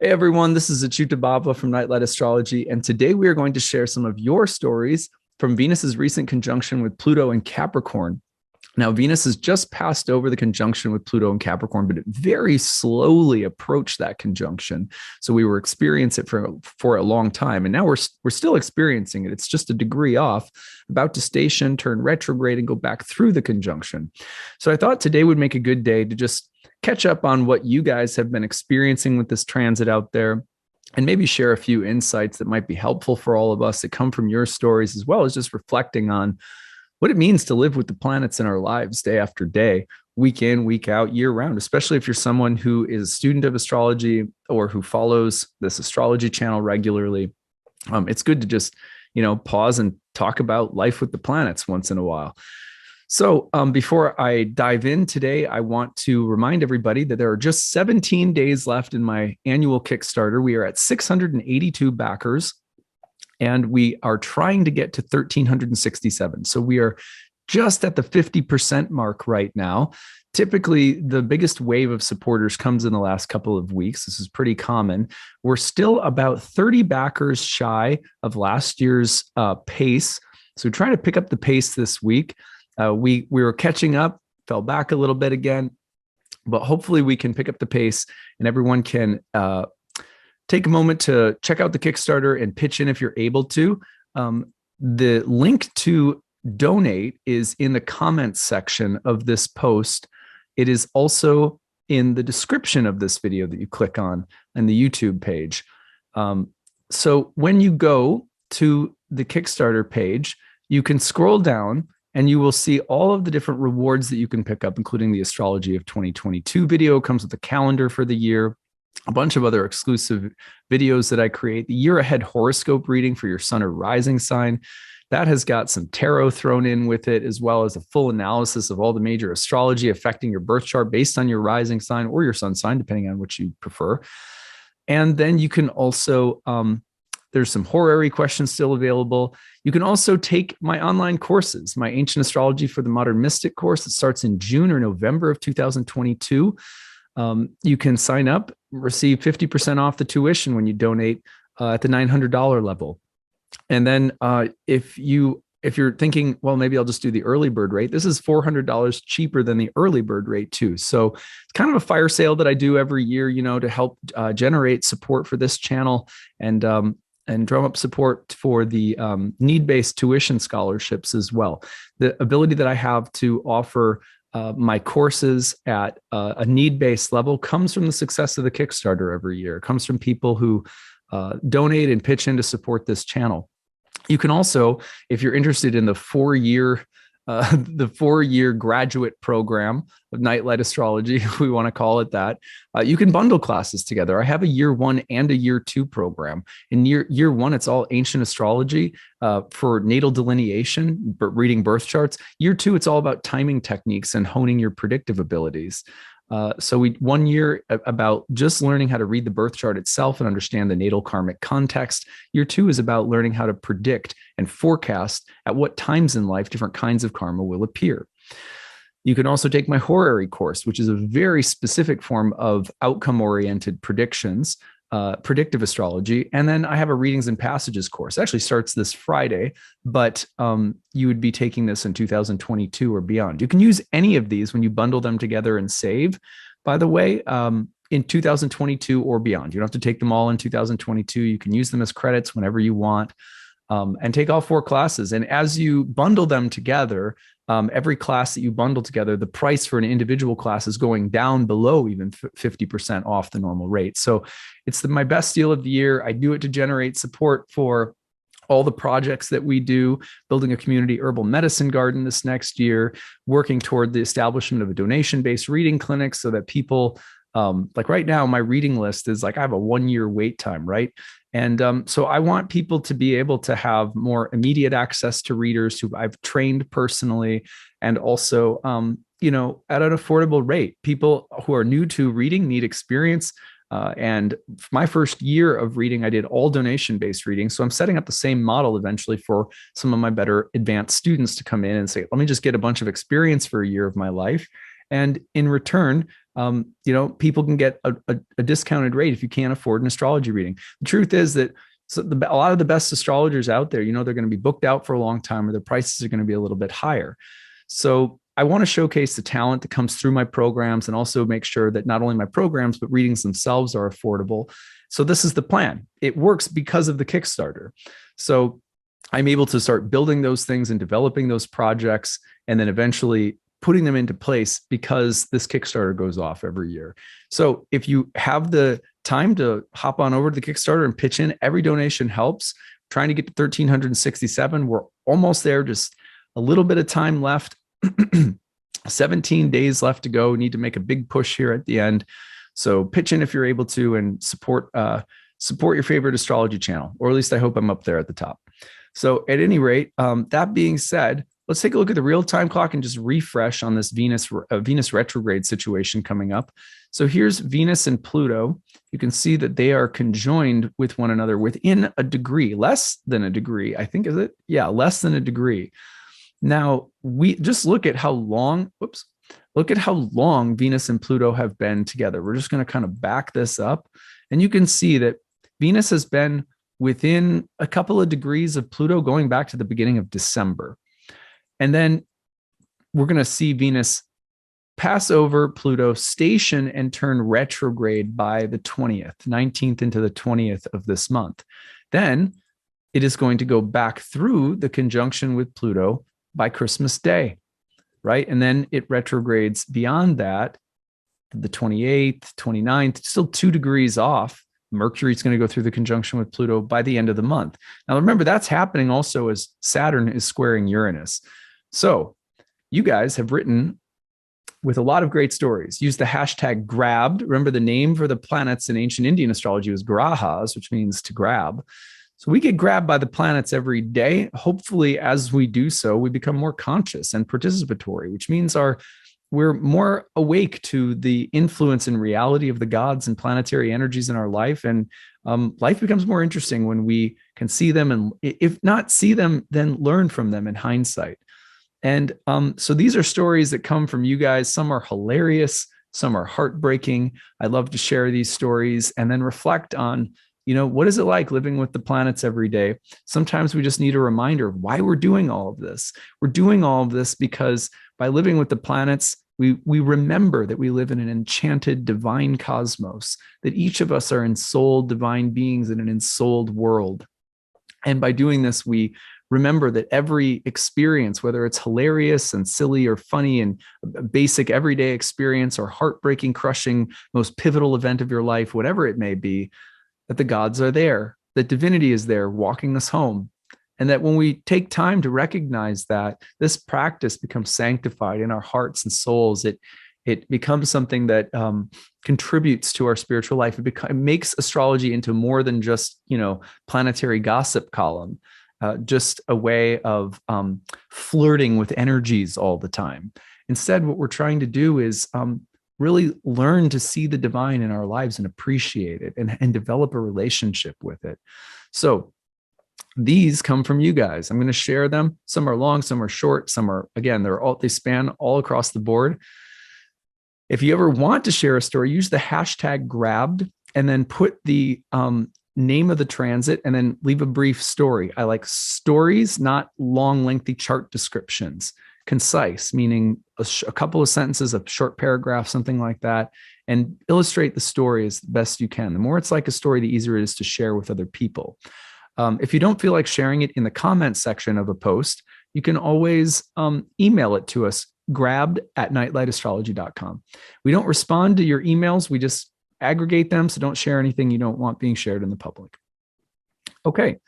Hey everyone, this is acyuta-bhava from Nightlight Astrology, and today we are going to share some of your stories from Venus's recent conjunction with Pluto and Capricorn. Now, Venus has just passed over the conjunction with Pluto and Capricorn, but it very slowly approached that conjunction. So we were experiencing it for a long time, and now we're still experiencing it. It's just a degree off, about to station, turn retrograde, and go back through the conjunction. So I thought today would make a good day to just catch up on what you guys have been experiencing with this transit out there, and maybe share a few insights that might be helpful for all of us that come from your stories, as well as just reflecting on what it means to live with the planets in our lives day after day, week in, week out, year round, especially if you're someone who is a student of astrology or who follows this astrology channel regularly. It's good to just, pause and talk about life with the planets once in a while. So before I dive in today, I want to remind everybody that there are just 17 days left in my annual Kickstarter. We are at 682 backers, and we are trying to get to 1,367. So we are just at the 50% mark right now. Typically, the biggest wave of supporters comes in the last couple of weeks. This is pretty common. We're still about 30 backers shy of last year's pace. So we're trying to pick up the pace this week. We were catching up, fell back a little bit again, but hopefully we can pick up the pace and everyone can take a moment to check out the Kickstarter and pitch in if you're able to. The link to donate is in the comments section of this post. It is also in the description of this video that you click on the YouTube page. So when you go to the Kickstarter page, you can scroll down and you will see all of the different rewards that you can pick up, including the Astrology of 2022 video. It comes with a calendar for the year, a bunch of other exclusive videos that I create, the year ahead horoscope reading for your sun or rising sign. That has got some tarot thrown in with it, as well as a full analysis of all the major astrology affecting your birth chart based on your rising sign or your sun sign, depending on which you prefer. And then you can also, there's some horary questions still available. You can also take my online courses, my Ancient Astrology for the Modern Mystic course that starts in June or November of 2022. You can sign up, receive 50% off the tuition when you donate at the $900 level. And then if you're thinking, well, maybe I'll just do the early bird rate, this is $400 cheaper than the early bird rate too. So it's kind of a fire sale that I do every year, to help generate support for this channel and drum up support for the need-based tuition scholarships as well. The ability that I have to offer my courses at a need-based level comes from the success of the Kickstarter every year. It comes from people who donate and pitch in to support this channel. You can also, if you're interested in the four-year graduate program of Nightlight Astrology, if we want to call it that, you can bundle classes together. I have a year one and a year two program. In year one, it's all ancient astrology for natal delineation, but reading birth charts. Year two, it's all about timing techniques and honing your predictive abilities. So 1 year about just learning how to read the birth chart itself and understand the natal karmic context. Year two is about learning how to predict and forecast at what times in life different kinds of karma will appear. You can also take my horary course, which is a very specific form of outcome-oriented predictions, predictive astrology. And then I have a readings and passages course. It actually starts this Friday, but you would be taking this in 2022 or beyond. You can use any of these when you bundle them together and save, by the way, in 2022 or beyond. You don't have to take them all in 2022. You can use them as credits whenever you want, and take all 4 classes. And as you bundle them together, every class that you bundle together, the price for an individual class is going down below even 50% off the normal rate. So it's my best deal of the year. I do it to generate support for all the projects that we do, building a community herbal medicine garden this next year, working toward the establishment of a donation-based reading clinic so that people, like right now, my reading list is like I have a 1-year wait time, right? And so I want people to be able to have more immediate access to readers who I've trained personally, and also, at an affordable rate. People who are new to reading need experience. And my first year of reading, I did all donation-based reading. So I'm setting up the same model eventually for some of my better advanced students to come in and say, let me just get a bunch of experience for a year of my life. And in return, people can get a discounted rate if you can't afford an astrology reading. The truth is that a lot of the best astrologers out there, they're going to be booked out for a long time, or their prices are going to be a little bit higher. So I want to showcase the talent that comes through my programs, and also make sure that not only my programs, but readings themselves are affordable. So this is the plan. It works because of the Kickstarter. So I'm able to start building those things and developing those projects, and then eventually putting them into place because this Kickstarter goes off every year. So if you have the time to hop on over to the Kickstarter and pitch in, every donation helps. Trying to get to 1,367. We're almost there, just a little bit of time left. 17 days left to go. We need to make a big push here at the end. So pitch in if you're able to, and support your favorite astrology channel, or at least I hope I'm up there at the top. So at any rate, that being said, let's take a look at the real-time clock and just refresh on this Venus retrograde situation coming up. So here's Venus and Pluto. You can see that they are conjoined with one another within a degree, less than a degree, I think, is it? Yeah, less than a degree. Now, we just look at how long Venus and Pluto have been together. We're just going to kind of back this up, and you can see that Venus has been within a couple of degrees of Pluto going back to the beginning of December. And then we're going to see Venus pass over Pluto, station, and turn retrograde by the 19th into the 20th of this month. Then it is going to go back through the conjunction with Pluto by Christmas Day, right? And then it retrogrades beyond that, the 28th, 29th, still 2 degrees off. Mercury is going to go through the conjunction with Pluto by the end of the month. Now, remember, that's happening also as Saturn is squaring Uranus. So you guys have written with a lot of great stories. Use the hashtag grabbed. Remember, the name for the planets in ancient Indian astrology was grahas, which means to grab. So we get grabbed by the planets every day. Hopefully, as we do so, we become more conscious and participatory, which means we're more awake to the influence and reality of the gods and planetary energies in our life. And life becomes more interesting when we can see them, and if not see them, then learn from them in hindsight. And so these are stories that come from you guys. Some are hilarious, some are heartbreaking. I love to share these stories and then reflect on, what is it like living with the planets every day? Sometimes we just need a reminder of why we're doing all of this. We're doing all of this because by living with the planets, we remember that we live in an enchanted divine cosmos, that each of us are ensouled divine beings in an ensouled world. And by doing this, we remember that every experience, whether it's hilarious and silly or funny and a basic everyday experience or heartbreaking, crushing, most pivotal event of your life, whatever it may be, that the gods are there, that divinity is there walking us home. And that when we take time to recognize that, this practice becomes sanctified in our hearts and souls. It becomes something that contributes to our spiritual life. It makes astrology into more than just, planetary gossip column, just a way of flirting with energies all the time. Instead, what we're trying to do is really learn to see the divine in our lives and appreciate it and develop a relationship with it. So these come from you guys. I'm going to share them. Some are long, some are short, some are, again, they span all across the board. If you ever want to share a story, use the hashtag grabbed and then put the name of the transit and then leave a brief story. I like stories, not long, lengthy chart descriptions. Concise, meaning a couple of sentences, a short paragraph, something like that, and illustrate the story as best you can. The more it's like a story, the easier it is to share with other people. If you don't feel like sharing it in the comment section of a post, you can always email it to us, grabbed@nightlightastrology.com. We don't respond to your emails. We just aggregate them. So don't share anything you don't want being shared in the public. Okay.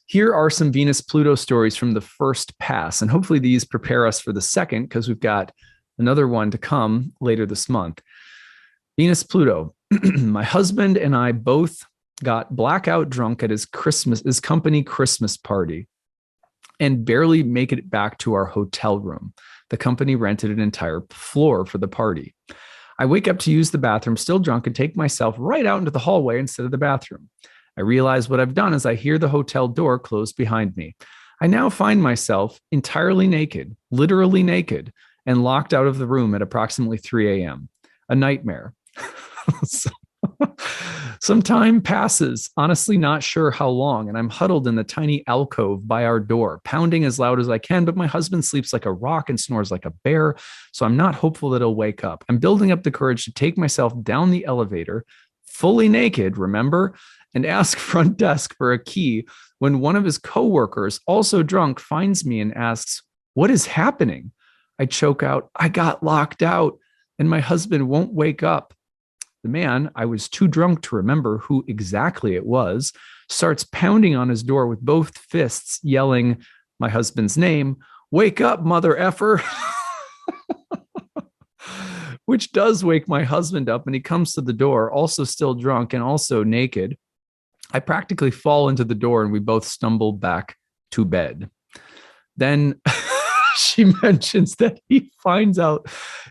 Here are some Venus-Pluto stories from the first pass, and hopefully these prepare us for the second, because we've got another one to come later this month. Venus-Pluto. My husband and I both got blackout drunk at his company Christmas party and barely make it back to our hotel room. The company rented an entire floor for the party. I wake up to use the bathroom, still drunk, and take myself right out into the hallway instead of the bathroom. I realize what I've done as I hear the hotel door close behind me. I now find myself entirely naked, literally naked, and locked out of the room at approximately 3 a.m. a nightmare. So, some time passes, honestly not sure how long, and I'm huddled in the tiny alcove by our door, pounding as loud as I can, but my husband sleeps like a rock and snores like a bear, so I'm not hopeful that he'll wake up. I'm building up the courage to take myself down the elevator, fully naked, remember, and ask front desk for a key when one of his coworkers, also drunk, finds me and asks, "What is happening?" I choke out, "I got locked out, and my husband won't wake up." The man, I was too drunk to remember who exactly it was, starts pounding on his door with both fists, yelling my husband's name, "Wake up, mother effer." Which does wake my husband up, and he comes to the door, also still drunk and also naked. I practically fall into the door, and we both stumble back to bed. Then she mentions that he finds out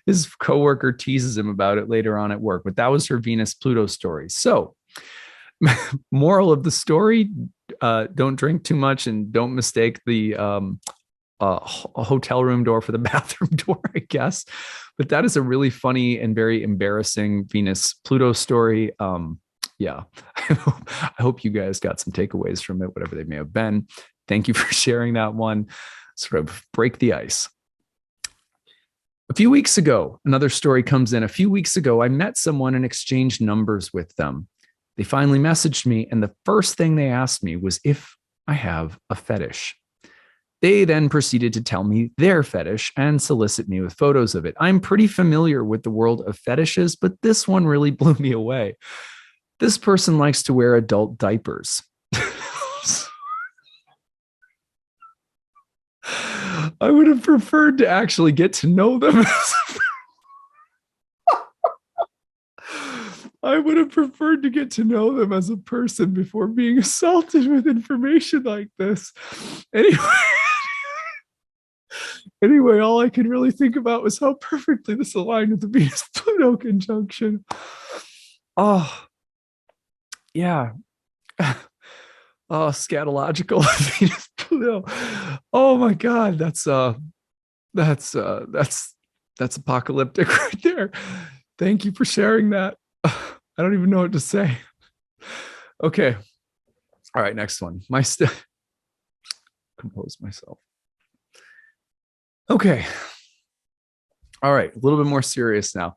his coworker teases him about it later on at work, but that was her Venus-Pluto story. So, moral of the story, don't drink too much and don't mistake the hotel room door for the bathroom door, I guess. But that is a really funny and very embarrassing Venus-Pluto story. Yeah, I hope you guys got some takeaways from it, whatever they may have been. Thank you for sharing that one. Sort of break the ice. A few weeks ago, another story comes in. A few weeks ago, I met someone and exchanged numbers with them. They finally messaged me, and the first thing they asked me was if I have a fetish. They then proceeded to tell me their fetish and solicit me with photos of it. I'm pretty familiar with the world of fetishes, but this one really blew me away. This person likes to wear adult diapers. I would have preferred to actually get to know them. I would have preferred to get to know them as a person before being assaulted with information like this. Anyway, all I could really think about was how perfectly this aligned with the Venus-Pluto conjunction. Oh, yeah. Oh, scatological Venus-Pluto. Oh my God, that's apocalyptic right there. Thank you for sharing that. I don't even know what to say. Okay. All right, next one. Compose myself. Okay. All right, a little bit more serious now.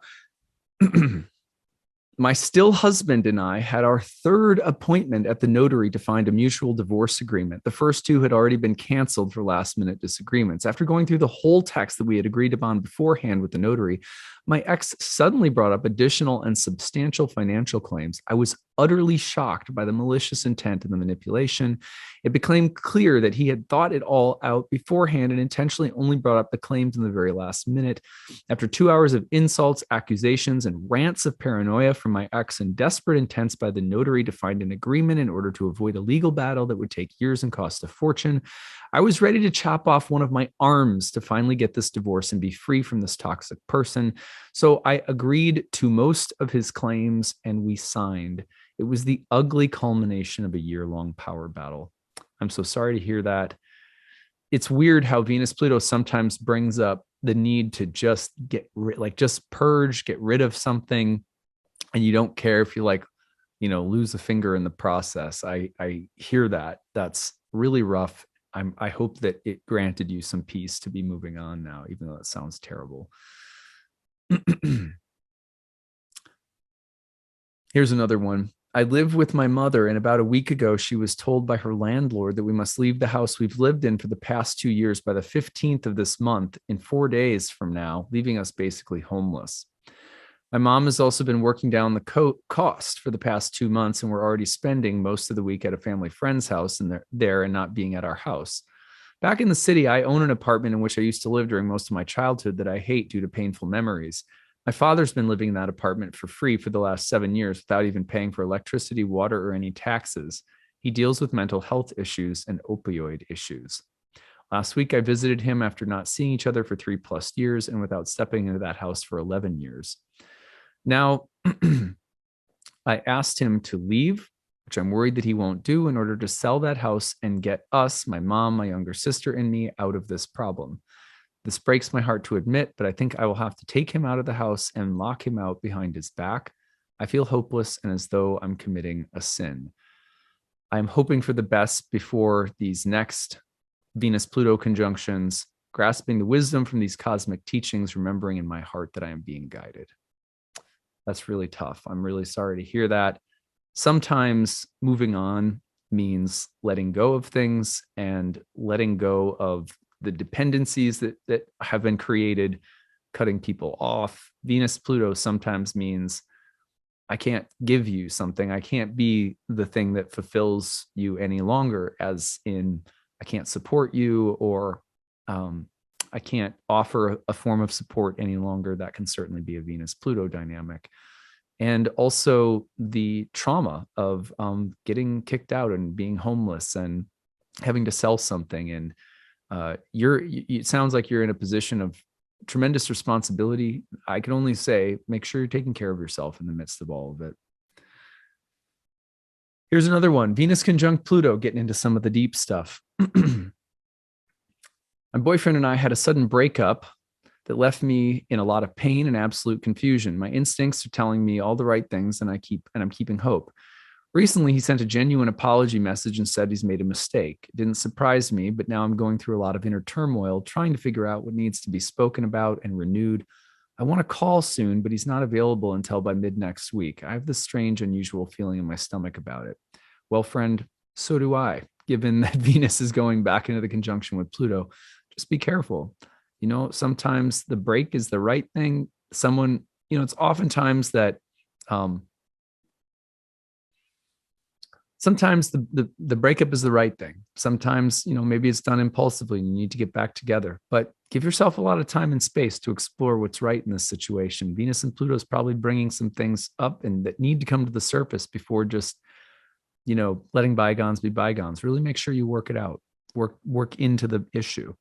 My still husband and I had our third appointment at the notary to find a mutual divorce agreement. The first two had already been canceled for last-minute disagreements. After going through the whole text that we had agreed upon beforehand with the notary, my ex suddenly brought up additional and substantial financial claims. I was utterly shocked by the malicious intent and the manipulation. It became clear that he had thought it all out beforehand and intentionally only brought up the claims in the very last minute. After 2 hours of insults, accusations, and rants of paranoia from my ex and desperate intents by the notary to find an agreement in order to avoid a legal battle that would take years and cost a fortune, I was ready to chop off one of my arms to finally get this divorce and be free from this toxic person. So I agreed to most of his claims and we signed. It was the ugly culmination of a year-long power battle. I'm so sorry to hear that. It's weird how Venus-Pluto sometimes brings up the need to just just purge, get rid of something, and you don't care if you lose a finger in the process. I hear that. That's really rough. I hope that it granted you some peace to be moving on now, even though that sounds terrible. Here's another one. I live with my mother, and about a week ago, she was told by her landlord that we must leave the house we've lived in for the past 2 years by the 15th of this month, in 4 days from now, leaving us basically homeless. My mom has also been working down the cost for the past 2 months, and we're already spending most of the week at a family friend's house and there and not being at our house. Back in the city, I own an apartment in which I used to live during most of my childhood that I hate due to painful memories. My father's been living in that apartment for free for the last 7 years without even paying for electricity, water, or any taxes. He deals with mental health issues and opioid issues. Last week, I visited him after not seeing each other for 3+ years and without stepping into that house for 11 years. Now, I asked him to leave, which I'm worried that he won't do, in order to sell that house and get us, my mom, my younger sister, and me out of this problem. This breaks my heart to admit, but I think I will have to take him out of the house and lock him out behind his back. I feel hopeless and as though I'm committing a sin. I'm hoping for the best before these next Venus-Pluto conjunctions, grasping the wisdom from these cosmic teachings, remembering in my heart that I am being guided. That's really tough. I'm really sorry to hear that. Sometimes moving on means letting go of things and letting go of the dependencies that have been created, cutting people off. Venus-Pluto sometimes means I can't give you something. I can't be the thing that fulfills you any longer, as in I can't support you, or I can't offer a form of support any longer. That can certainly be a Venus-Pluto dynamic. And also the trauma of getting kicked out and being homeless and having to sell something. And it sounds like you're in a position of tremendous responsibility. I can only say, make sure you're taking care of yourself in the midst of all of it. Here's another one, Venus conjunct Pluto, getting into some of the deep stuff. My boyfriend and I had a sudden breakup that left me in a lot of pain and absolute confusion. My instincts are telling me all the right things, and I'm keeping hope. Recently, he sent a genuine apology message and said he's made a mistake. It didn't surprise me, but now I'm going through a lot of inner turmoil, trying to figure out what needs to be spoken about and renewed. I want to call soon, but he's not available until by mid next week. I have this strange, unusual feeling in my stomach about it. Well, friend, so do I. Given that Venus is going back into the conjunction with Pluto, just be careful. Sometimes the break is the right thing. It's oftentimes that sometimes the breakup is the right thing. Sometimes, maybe it's done impulsively and you need to get back together, but give yourself a lot of time and space to explore what's right in this situation. Venus and Pluto is probably bringing some things up and that need to come to the surface before just, letting bygones be bygones. Really make sure you work it out, work into the issue.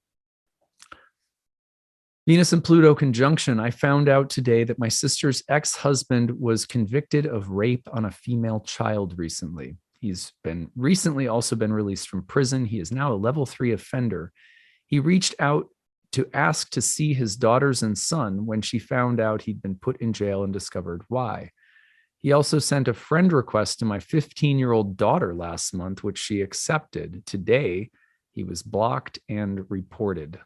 Venus and Pluto conjunction. I found out today that my sister's ex-husband was convicted of rape on a female child recently. He's recently also been released from prison. He is now a level 3 offender. He reached out to ask to see his daughters and son when she found out he'd been put in jail and discovered why. He also sent a friend request to my 15-year-old daughter last month, which she accepted. Today, he was blocked and reported.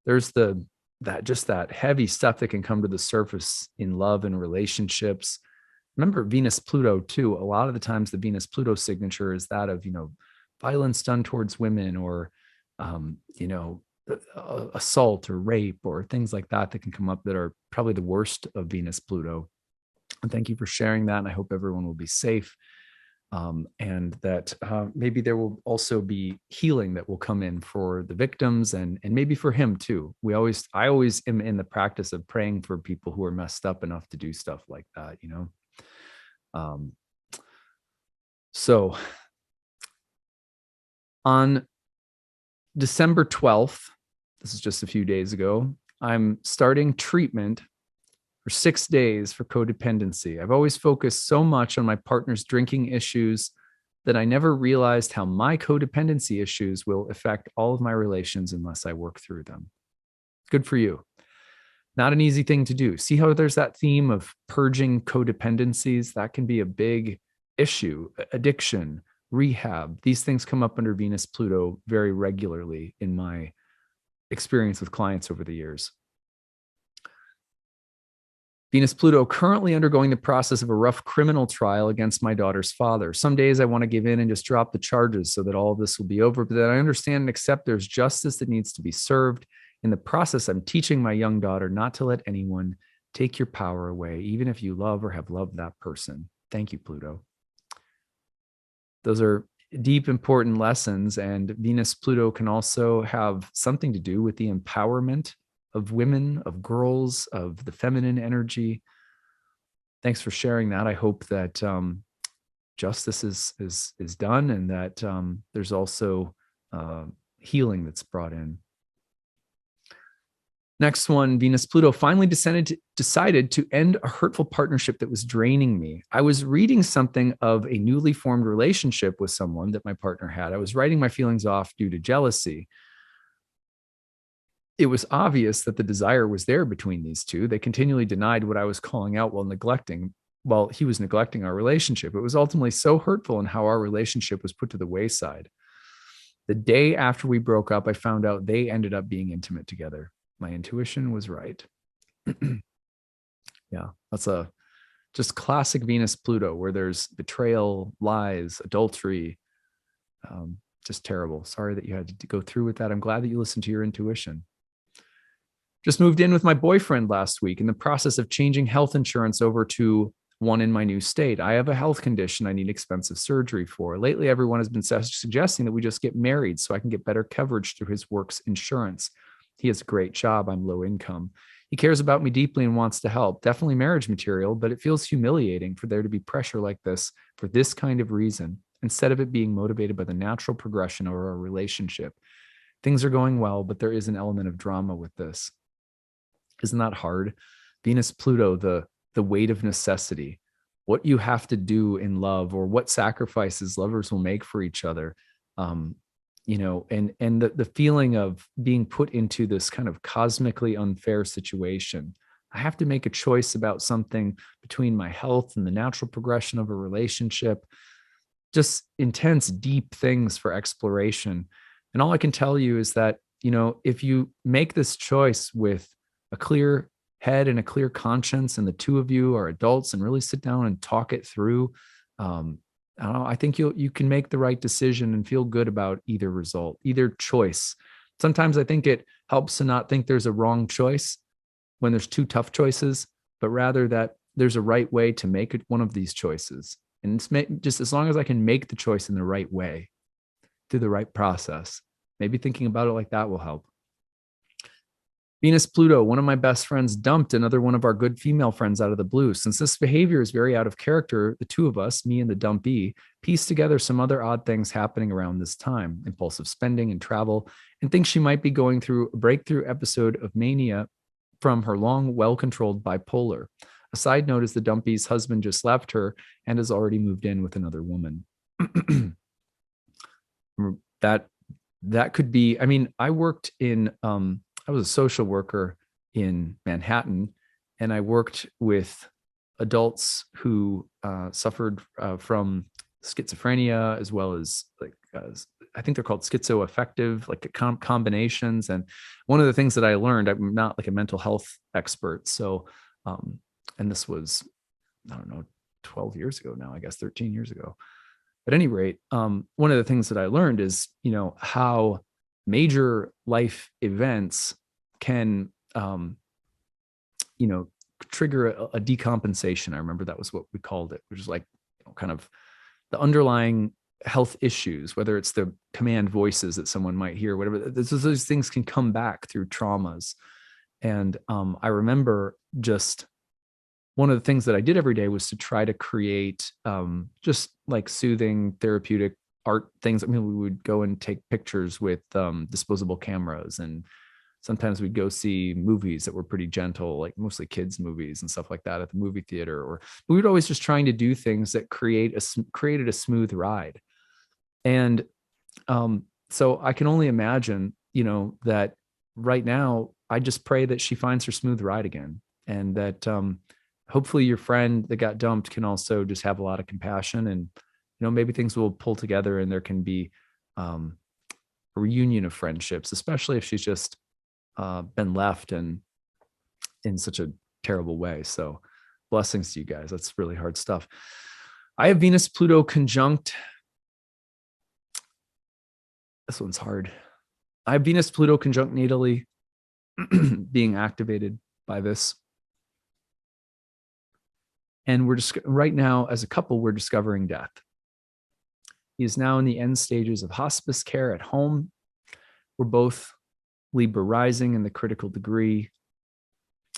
There's that heavy stuff that can come to the surface in love and relationships. Remember Venus Pluto too. A lot of the times the Venus Pluto signature is that of, violence done towards women, or, assault or rape or things like that can come up that are probably the worst of Venus Pluto. And thank you for sharing that. And I hope everyone will be safe. And that maybe there will also be healing that will come in for the victims and maybe for him too. I always am in the practice of praying for people who are messed up enough to do stuff like that, So on December 12th, this is just a few days ago, I'm starting treatment for 6 days for codependency. I've always focused so much on my partner's drinking issues that I never realized how my codependency issues will affect all of my relations unless I work through them. Good for you. Not an easy thing to do. See how there's that theme of purging codependencies? That can be a big issue. Addiction, rehab, these things come up under Venus Pluto very regularly in my experience with clients over the years. Venus Pluto currently undergoing the process of a rough criminal trial against my daughter's father. Some days I want to give in and just drop the charges so that all of this will be over, but then I understand and accept there's justice that needs to be served. In the process, I'm teaching my young daughter not to let anyone take your power away, even if you love or have loved that person. Thank you, Pluto. Those are deep, important lessons. And Venus Pluto can also have something to do with the empowerment of women, of girls, of the feminine energy. Thanks for sharing that. I hope that justice is done and that there's also healing that's brought in. Next one, Venus Pluto finally decided to end a hurtful partnership that was draining me. I was reading something of a newly formed relationship with someone that my partner had. I was writing my feelings off due to jealousy. it was obvious that the desire was there between these two. They continually denied what I was calling out while he was neglecting our relationship. It was ultimately so hurtful in how our relationship was put to the wayside. The day after we broke up, I found out they ended up being intimate together. My intuition was right. Yeah, that's a just classic Venus Pluto, where there's betrayal, lies, adultery. Just terrible. Sorry that you had to go through with that. I'm glad that you listened to your intuition. Just moved in with my boyfriend last week in the process of changing health insurance over to one in my new state. I have a health condition I need expensive surgery for. Lately, everyone has been suggesting that we just get married so I can get better coverage through his work's insurance. He has a great job. I'm low income. He cares about me deeply and wants to help. Definitely marriage material, but it feels humiliating for there to be pressure like this for this kind of reason, instead of it being motivated by the natural progression of our relationship. Things are going well, but there is an element of drama with this. Isn't that hard? Venus, Pluto, the weight of necessity, what you have to do in love, or what sacrifices lovers will make for each other. And the feeling of being put into this kind of cosmically unfair situation. I have to make a choice about something between my health and the natural progression of a relationship. Just intense, deep things for exploration. And all I can tell you is that, if you make this choice with a clear head and a clear conscience, and the two of you are adults and really sit down and talk it through, I don't know, I think you can make the right decision and feel good about either result, either choice. Sometimes I think it helps to not think there's a wrong choice when there's two tough choices, but rather that there's a right way to make it one of these choices. And it's just as long as I can make the choice in the right way, through the right process, maybe thinking about it like that will help. Venus Pluto, one of my best friends dumped another one of our good female friends out of the blue. Since this behavior is very out of character, the two of us, me and the dumpee, pieced together some other odd things happening around this time, impulsive spending and travel, and think she might be going through a breakthrough episode of mania from her long, well-controlled bipolar. A side note is the dumpee's husband just left her and has already moved in with another woman. that could be, I mean, I worked in I was a social worker in Manhattan, and I worked with adults who suffered from schizophrenia, as well as I think they're called schizoaffective, like combinations. And one of the things that I learned, I'm not like a mental health expert, so and this was, I don't know, 12 years ago now, I guess 13 years ago. At any rate, one of the things that I learned is, how major life events can, trigger a decompensation. I remember that was what we called it, which is like, kind of the underlying health issues, whether it's the command voices that someone might hear, whatever. Those things can come back through traumas. And I remember just one of the things that I did every day was to try to create just like soothing, therapeutic art things. I mean, we would go and take pictures with disposable cameras, and sometimes we'd go see movies that were pretty gentle, like mostly kids movies and stuff like that at the movie theater. Or we would always just trying to do things that created a smooth ride. And so I can only imagine, that right now I just pray that she finds her smooth ride again, and that hopefully your friend that got dumped can also just have a lot of compassion, and maybe things will pull together and there can be a reunion of friendships, especially if she's just been left and in such a terrible way. So blessings to you guys. That's really hard stuff. I have Venus Pluto conjunct. This one's hard. I have Venus Pluto conjunct natally being activated by this. And we're just right now, as a couple, we're discovering death. He is now in the end stages of hospice care at home. We're both Libra rising, and the critical degree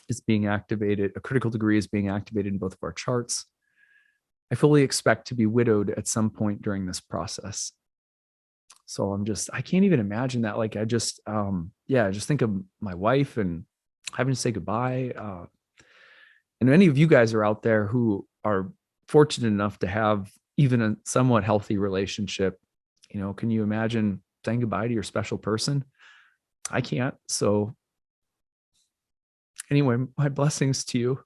is being activated. A critical degree is being activated in both of our charts. I fully expect to be widowed at some point during this process. So I can't even imagine that. Like, I just think of my wife and having to say goodbye. And any of you guys are out there who are fortunate enough to have even a somewhat healthy relationship, can you imagine saying goodbye to your special person? I can't. So Anyway, my blessings to you.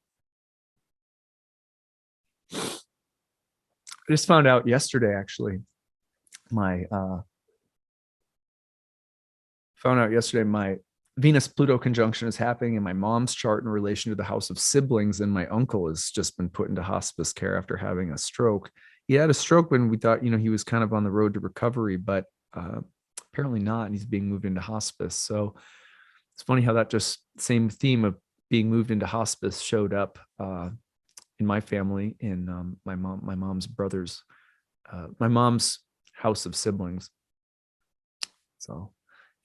I just found out yesterday, actually, my my Venus-Pluto conjunction is happening in my mom's chart in relation to the house of siblings, and my uncle has just been put into hospice care after having a stroke. He had a stroke when we thought, he was kind of on the road to recovery, but apparently not, and he's being moved into hospice. So it's funny how that just same theme of being moved into hospice showed up in my family, in my mom's brothers, my mom's house of siblings. So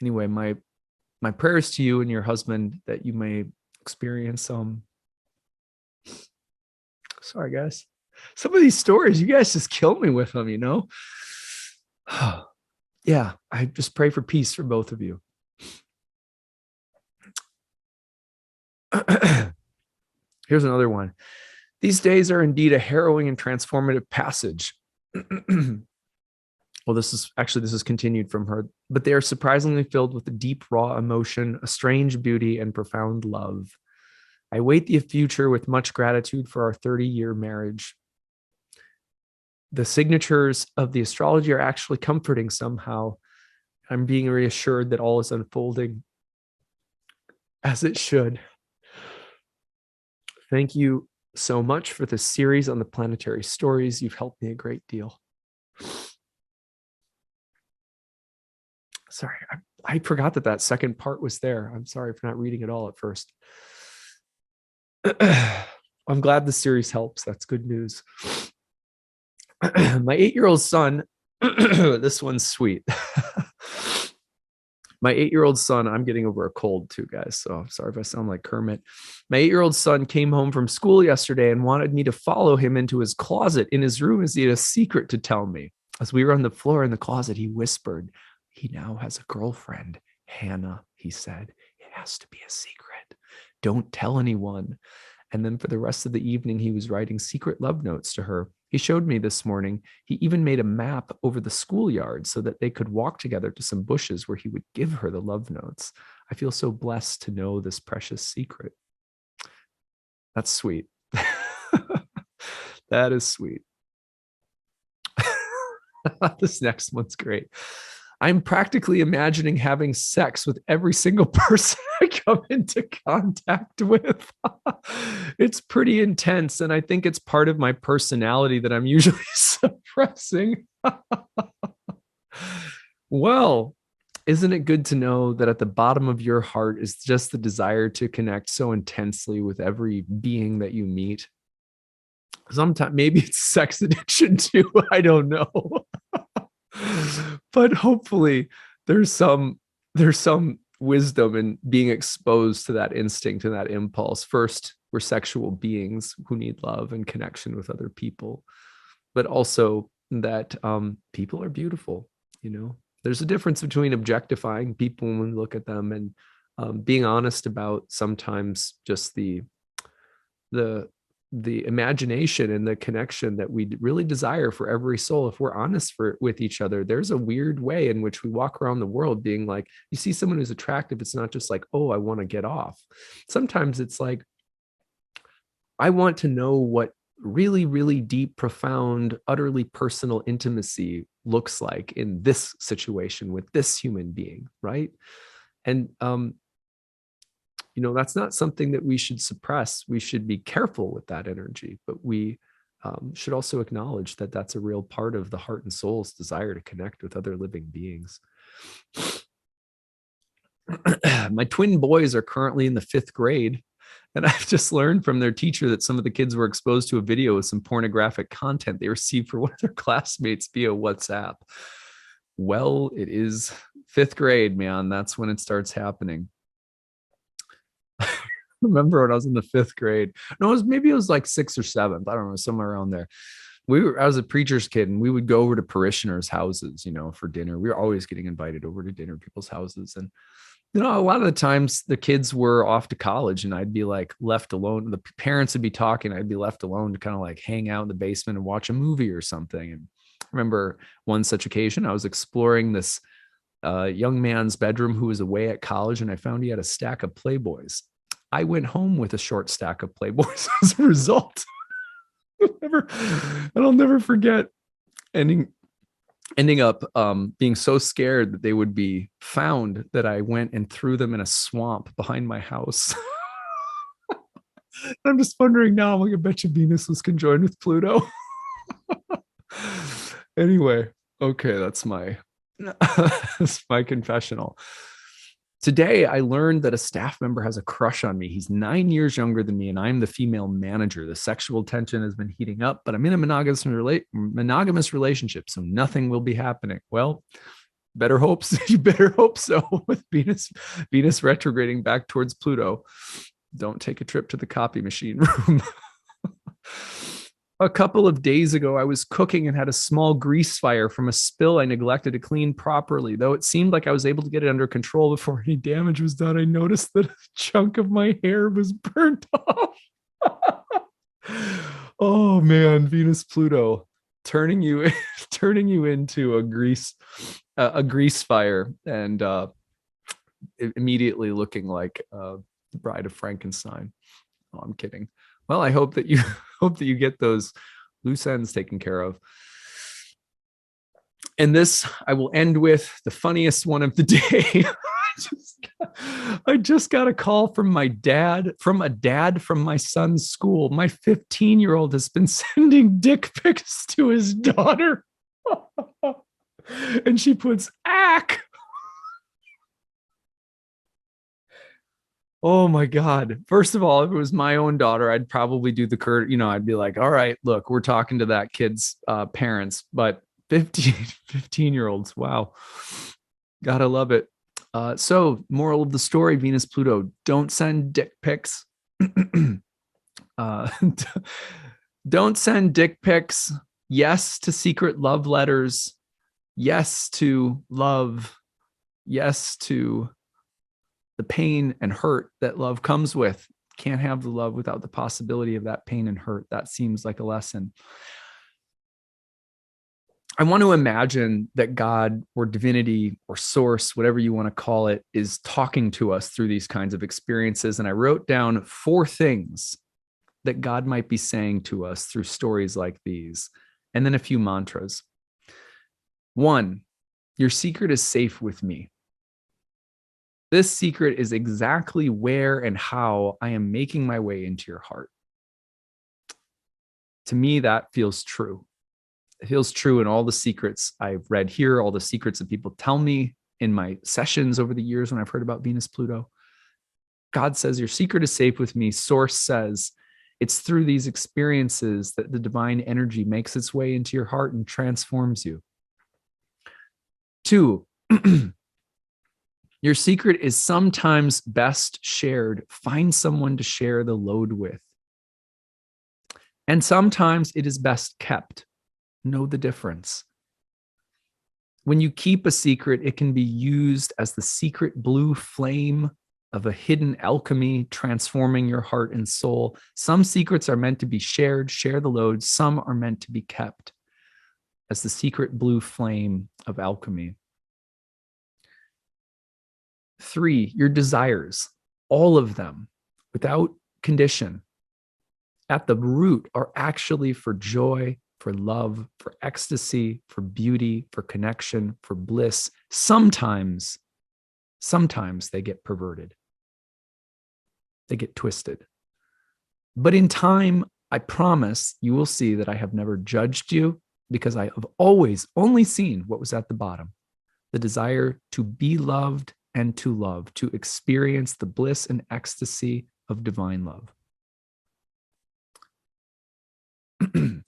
anyway, my prayers to you and your husband that you may experience sorry guys, some of these stories, you guys just kill me with them, Yeah, I just pray for peace for both of you. Here's another one. These days are indeed a harrowing and transformative passage. Well, this is continued from her, but they are surprisingly filled with a deep, raw emotion, a strange beauty, and profound love. I await the future with much gratitude for our 30-year marriage. The signatures of the astrology are actually comforting somehow. I'm being reassured that all is unfolding as it should. Thank you so much for this series on the planetary stories. You've helped me a great deal. Sorry, I forgot that second part was there. I'm sorry for not reading it all at first. I'm glad the series helps. That's good news. My 8-year-old son, this one's sweet. My 8-year-old son, I'm getting over a cold too, guys, so I'm sorry if I sound like Kermit. My 8-year-old son came home from school yesterday and wanted me to follow him into his closet in his room as he had a secret to tell me. As we were on the floor in the closet, he whispered, "He now has a girlfriend, Hannah," he said. "It has to be a secret. Don't tell anyone." And then for the rest of the evening, he was writing secret love notes to her. He showed me this morning. He even made a map over the schoolyard so that they could walk together to some bushes where he would give her the love notes. I feel so blessed to know this precious secret. That's sweet. That is sweet. This next one's great. I'm practically imagining having sex with every single person I come into contact with. It's pretty intense, and I think it's part of my personality that I'm usually suppressing. Well, isn't it good to know that at the bottom of your heart is just the desire to connect so intensely with every being that you meet? Sometimes maybe it's sex addiction too. I don't know. But hopefully there's some wisdom in being exposed to that instinct and that impulse. First, we're sexual beings who need love and connection with other people, but also that people are beautiful. There's a difference between objectifying people when we look at them and being honest about sometimes just the imagination and the connection that we really desire for every soul. If we're honest with each other, there's a weird way in which we walk around the world being like, you see someone who's attractive, it's not just like, oh, I want to get off. Sometimes it's like, I want to know what really, really deep, profound, utterly personal intimacy looks like in this situation with this human being, right? And that's not something that we should suppress. We should be careful with that energy, but we should also acknowledge that that's a real part of the heart and soul's desire to connect with other living beings. My twin boys are currently in the 5th grade, and I've just learned from their teacher that some of the kids were exposed to a video with some pornographic content they received for one of their classmates via WhatsApp. Well, it is 5th grade, man. That's when it starts happening. Remember when I was in the 5th grade? No, maybe it was like 6th or 7th. I don't know, somewhere around there. I was a preacher's kid, and we would go over to parishioners' houses, for dinner. We were always getting invited over to dinner, people's houses. And, a lot of the times the kids were off to college and I'd be like left alone. The parents would be talking. I'd be left alone to kind of like hang out in the basement and watch a movie or something. And I remember one such occasion, I was exploring this young man's bedroom who was away at college, and I found he had a stack of Playboys. I went home with a short stack of Playboys as a result. I'll never forget ending up being so scared that they would be found that I went and threw them in a swamp behind my house. I'm just wondering now, I'm like, I bet you Venus was conjoined with Pluto. Anyway, okay, that's my that's my confessional. Today, I learned that a staff member has a crush on me. He's 9 years younger than me, and I'm the female manager. The sexual tension has been heating up, but I'm in a monogamous relationship, so nothing will be happening. Well, better hopes. You better hope so. With Venus retrograding back towards Pluto, don't take a trip to the copy machine room. A couple of days ago, I was cooking and had a small grease fire from a spill I neglected to clean properly. Though it seemed like I was able to get it under control before any damage was done, I noticed that a chunk of my hair was burnt off. Oh man, Venus Pluto turning you into a grease fire, and immediately looking like the Bride of Frankenstein. Oh, I'm kidding. Well, I hope that you get those loose ends taken care of. And this, I will end with the funniest one of the day. I just got a call from a dad from my son's school. My 15-year-old has been sending dick pics to his daughter. And she puts ack. Oh my God. First of all, if it was my own daughter, I'd probably do I'd be like, all right, look, we're talking to that kid's parents, but 15-year-olds. Wow. Gotta love it. So moral of the story, Venus Pluto, don't send dick pics. Don't send dick pics. Yes to secret love letters. Yes to love. Yes to the pain and hurt that love comes with. Can't have the love without the possibility of that pain and hurt. That seems like a lesson. I want to imagine that God or divinity or source, whatever you want to call it, is talking to us through these kinds of experiences. And I wrote down 4 things that God might be saying to us through stories like these, and then a few mantras. 1, your secret is safe with me. This secret is exactly where and how I am making my way into your heart. To me, that feels true. It feels true in all the secrets I've read here, all the secrets that people tell me in my sessions over the years when I've heard about Venus Pluto. God says, your secret is safe with me. Source says, it's through these experiences that the divine energy makes its way into your heart and transforms you. 2, your secret is sometimes best shared. Find someone to share the load with. And sometimes it is best kept. Know the difference. When you keep a secret, it can be used as the secret blue flame of a hidden alchemy, transforming your heart and soul. Some secrets are meant to be shared, share the load. Some are meant to be kept as the secret blue flame of alchemy. 3, your desires, all of them, without condition, at the root are actually for joy, for love, for ecstasy, for beauty, for connection, for bliss. Sometimes they get perverted. They get twisted. But in time, I promise you will see that I have never judged you, because I have always only seen what was at the bottom, the desire to be loved and to love, to experience the bliss and ecstasy of divine love.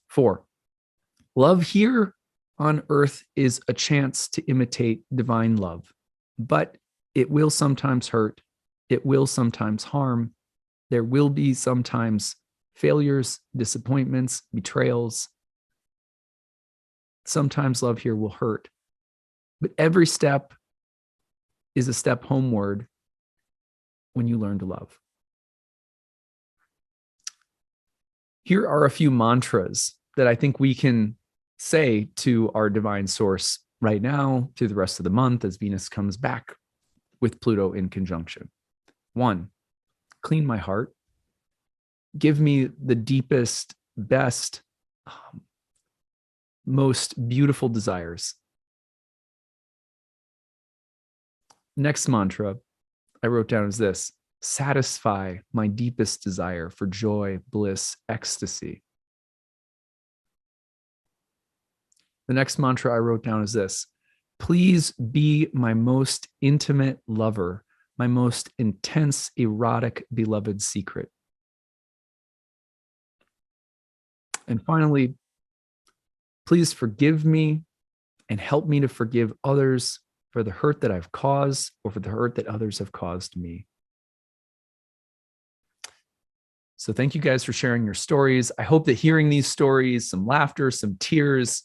4, love here on earth is a chance to imitate divine love, but it will sometimes hurt. It will sometimes harm. There will be sometimes failures, disappointments, betrayals. Sometimes love here will hurt, but every step is a step homeward when you learn to love. Here are a few mantras that I think we can say to our divine source right now, through the rest of the month, as Venus comes back with Pluto in conjunction. 1, clean my heart, give me the deepest, best, most beautiful desires. Next mantra I wrote down is this: satisfy my deepest desire for joy, bliss, ecstasy. The next mantra I wrote down is this: please be my most intimate lover, my most intense, erotic, beloved secret. And finally, please forgive me and help me to forgive others for the hurt that I've caused or for the hurt that others have caused me. So thank you guys for sharing your stories. I hope that hearing these stories, some laughter, some tears,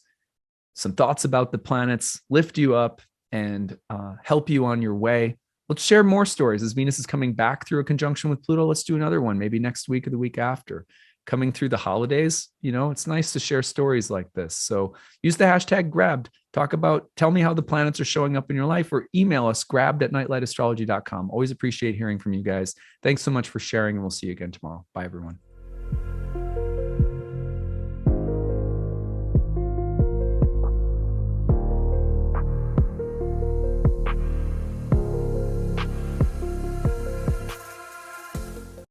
some thoughts about the planets lift you up and help you on your way. Let's share more stories. As Venus is coming back through a conjunction with Pluto, let's do another one, maybe next week or the week after. Coming through the holidays, it's nice to share stories like this. So use the hashtag grabbed. Tell me how the planets are showing up in your life, or email us grabbed@nightlightastrology.com. Always appreciate hearing from you guys. Thanks so much for sharing, and we'll see you again tomorrow. Bye, everyone.